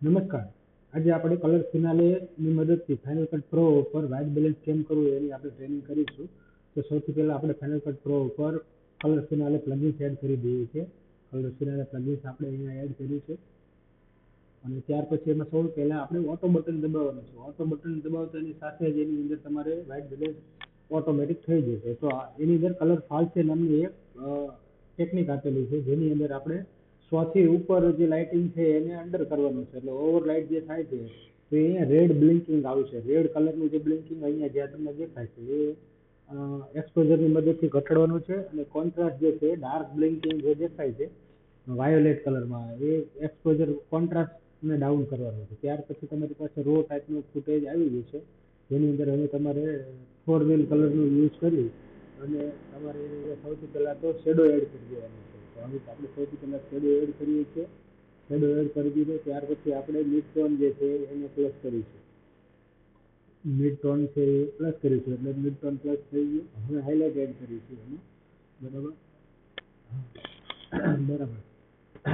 નમસ્કાર. આજે આપણે કલર ફિનાલેની મદદથી ફાઇનલ કટ પ્રો ઉપર વ્હાઇટ બેલેન્સ કેમ કરવું એની આપણે ટ્રેનિંગ કરીશું. તો સૌથી પહેલાં આપણે ફાઇનલ કટ પ્રો ઉપર કલર ફિનાલે પ્લગઇન્સ એડ કરી દઈએ છીએ. કલર ફિનાલે પ્લગઇન્સ આપણે અહીંયા એડ કર્યું છે અને ત્યાર પછી એમાં સૌથી પહેલાં આપણે ઓટો બટન દબાવવાનું છે. ઓટો બટન દબાવતાની સાથે જ એની અંદર તમારે વ્હાઇટ બેલેન્સ ઓટોમેટિક થઈ જશે. તો એની અંદર કલર ફાલસે નામની એક ટેકનિક આપેલી છે જેની અંદર આપણે 100 થી ઉપર જે લાઇટિંગ છે એને અંડર કરવાનું છે. એટલે ઓવર લાઇટ જે થાય છે તો અહીંયા રેડ બ્લિંકિંગ આવશે. રેડ કલરનું જે બ્લિંકિંગ અહીંયા જ્યાં તમને દેખાય છે એ એક્સપોઝરની મદદથી ઘટાડવાનું છે અને કોન્ટ્રાસ્ટ જે છે ડાર્ક બ્લિંકિંગ જે દેખાય છે વાયોલેટ કલરમાં એ એક્સપોઝર કોન્ટ્રાસ્ટને ડાઉન કરવાનું છે. ત્યાર પછી તમારી પાસે રો ટાઈપનું ફૂટેજ આવી ગયું છે જેની અંદર હવે તમારે 4 વ્હીલ કલરનું યુઝ કરી અને તમારે એની અંદર સૌથી પહેલાં તો શેડો એડ કરી દેવાનો છે. તો હવે આપણે સૌથી પહેલાં શેડો એડ કરીએ છીએ. શેડો એડ કરી દીધો ત્યાર પછી આપણે મિડ ટોન જે છે એને પ્લસ કરીશું. મિડ ટોન છે એ પ્લસ કરીશું એટલે મિડ ટોન પ્લસ થઈ ગયું. હવે હાઇલાઇટ એડ કરીશું એમાં. બરાબર. બરાબર.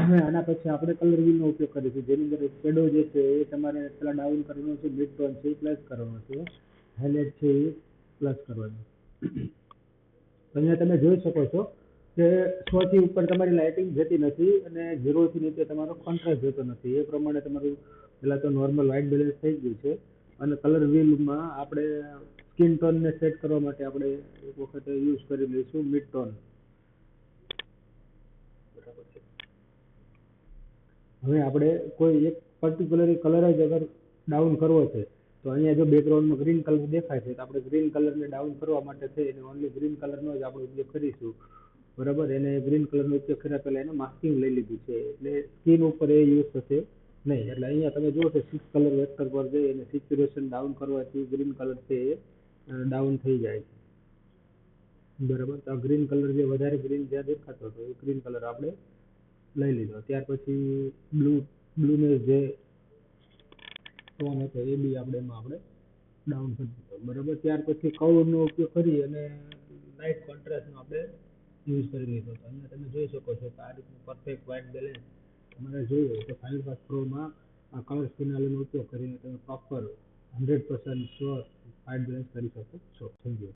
હવે આના પછી આપણે કલર વ્હીલનો ઉપયોગ કરીશું જેની અંદર શેડો જે છે એ તમારે પેલા ડાઉન કરવાનો છે, મિડ ટોન છે એ પ્લસ કરવાનો છે, હાઇલાઇટ છે એ પ્લસ કરવાનું. અહીંયા તમે જોઈ શકો છો કે 100 થી ઉપર તમારી લાઇટિંગ જતી નથી અને 0 થી નીચે તમારો કોન્ટ્રાસ્ટ જતો નથી. એ પ્રમાણે તમારું પહેલાં તો નોર્મલ વ્હાઇટ બેલેન્સ થઈ ગયું છે અને કલર વ્હીલમાં આપણે સ્કિન ટોનને સેટ કરવા માટે આપણે એક વખત યુઝ કરી લઈશું મિડ ટોન. બરાબર છે. હવે આપણે કોઈ એક પર્ટિક્યુલર કલર જ અગર ડાઉન કરવો છે તો અહીંયા જો બેકગ્રાઉન્ડમાં ગ્રીન કલર દેખાય છે તો આપણે ગ્રીન કલરને ડાઉન કરવા માટે છે એને ઓનલી ગ્રીન કલરનો જ આપણે ઉપયોગ કરીશું. બરાબર. એને ગ્રીન કલરનો ઉપયોગ કર્યા પહેલાં એને માસ્કિંગ લઈ લીધું છે એટલે સ્કીન ઉપર એ યુઝ થશે નહીં. એટલે અહીંયા તમે જુઓ છો 6 કલર વેક્ટર પર જઈ અને સેચ્યુરેશન ડાઉન કરવાથી ગ્રીન કલર છે એ ડાઉન થઈ જાય છે. બરાબર. તો આ ગ્રીન કલર જે વધારે ગ્રીન જ્યાં દેખાતો હતો એ ગ્રીન કલર આપણે લઈ લીધો. ત્યાર પછી બ્લુનેસ જે ટોન હતો એ બી એમાં આપણે ડાઉન કરી દીધો. બરાબર. ત્યાર પછી કર્વનો ઉપયોગ કરી અને લાઇટ કોન્ટ્રાસ્ટનો આપણે યુઝ કરી લીધો. તો અહીંયા તમે જોઈ શકો છો કે આ રીતનું પરફેક્ટ વ્હાઇટ બેલેન્સ તમારે જોઈએ હોય તો ફાઇનલ કટ પ્રોમાં આ કલર ફિનાલેનો ઉપયોગ કરીને તમે પ્રોપર 100% શ્યોર વ્હાઇટ બેલેન્સ કરી શકો છો. Thank you.